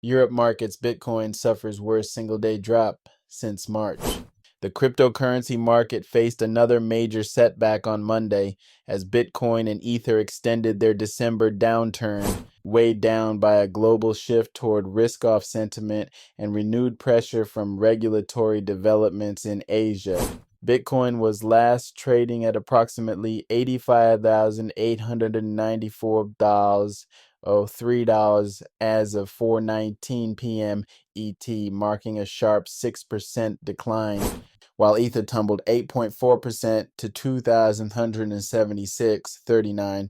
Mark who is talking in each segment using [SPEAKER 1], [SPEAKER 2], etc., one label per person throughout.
[SPEAKER 1] Europe markets Bitcoin suffers worst single-day drop since March. The cryptocurrency market faced another major setback on Monday as Bitcoin and Ether extended their December downturn, weighed down by a global shift toward risk-off sentiment and renewed pressure from regulatory developments in Asia. Bitcoin was last trading at approximately $85,894, $3 as of 4:19 p.m. ET, marking a sharp 6% decline, while Ether tumbled 8.4% to 2,176.39.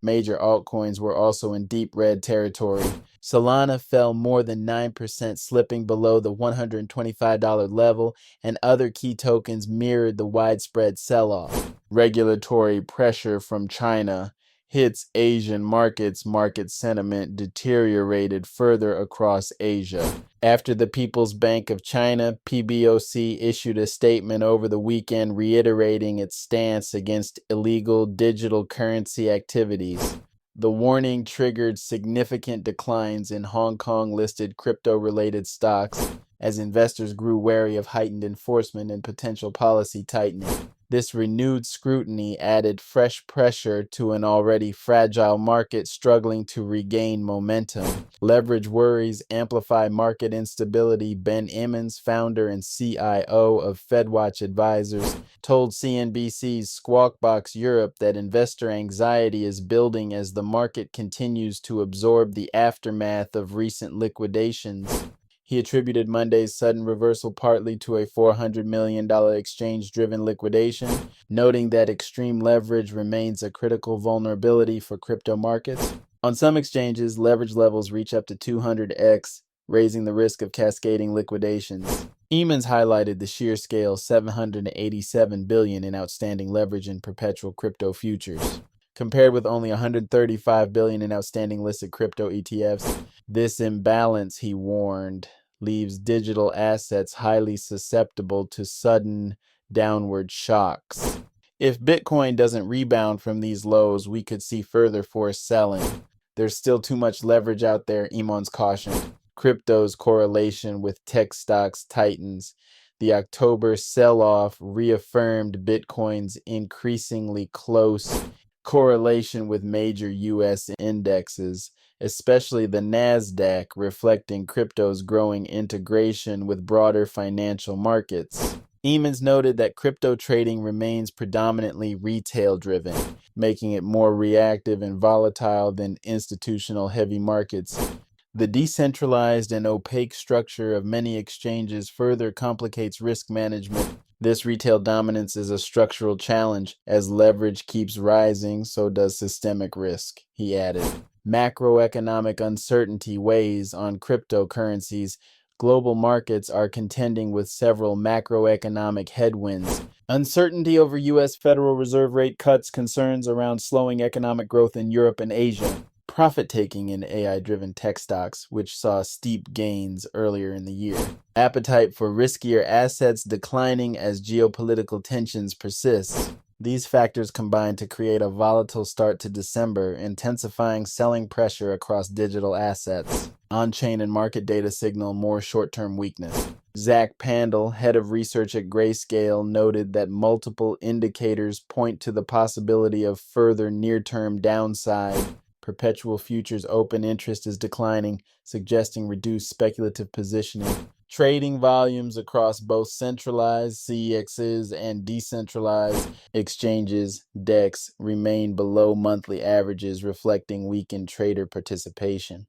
[SPEAKER 1] Major altcoins were also in deep red territory. Solana fell more than 9%, slipping below the $125 level, and other key tokens mirrored the widespread sell-off. Regulatory pressure from China hits Asian markets. Market sentiment deteriorated further across Asia. After the People's Bank of China, PBOC, issued a statement over the weekend reiterating its stance against illegal digital currency activities. The warning triggered significant declines in Hong Kong-listed crypto-related stocks as investors grew wary of heightened enforcement and potential policy tightening. This renewed scrutiny added fresh pressure to an already fragile market struggling to regain momentum. Leverage worries amplify market instability. Ben Emmons, founder and CIO of FedWatch Advisors, told CNBC's Squawk Box Europe that investor anxiety is building as the market continues to absorb the aftermath of recent liquidations. He attributed Monday's sudden reversal partly to a $400 million exchange-driven liquidation, noting that extreme leverage remains a critical vulnerability for crypto markets. On some exchanges, leverage levels reach up to 200x, raising the risk of cascading liquidations. Emmons highlighted the sheer scale $787 billion in outstanding leverage in perpetual crypto futures. Compared with only $135 billion in outstanding listed crypto ETFs, this imbalance, he warned, leaves digital assets highly susceptible to sudden downward shocks. If Bitcoin doesn't rebound from these lows, we could see further forced selling. There's still too much leverage out there, Emmons cautioned. Crypto's correlation with tech stocks tightens. The October sell-off reaffirmed Bitcoin's increasingly close correlation with major U.S. indexes, especially the NASDAQ, reflecting crypto's growing integration with broader financial markets. Emmons noted that crypto trading remains predominantly retail-driven, making it more reactive and volatile than institutional heavy markets. The decentralized and opaque structure of many exchanges further complicates risk management. This retail dominance is a structural challenge. As leverage keeps rising, so does systemic risk, he added. Macroeconomic uncertainty weighs on cryptocurrencies. Global markets are contending with several macroeconomic headwinds. Uncertainty over U.S. Federal Reserve rate cuts, concerns around slowing economic growth in Europe and Asia. Profit-taking in AI-driven tech stocks, which saw steep gains earlier in the year. Appetite for riskier assets declining as geopolitical tensions persist. These factors combine to create a volatile start to December, intensifying selling pressure across digital assets. On-chain and market data signal more short-term weakness. Zach Pandel, head of research at Grayscale, noted that multiple indicators point to the possibility of further near-term downside. Perpetual futures open interest is declining, suggesting reduced speculative positioning. Trading volumes across both centralized CEXs and decentralized exchanges, DEX, remain below monthly averages, reflecting weakened trader participation.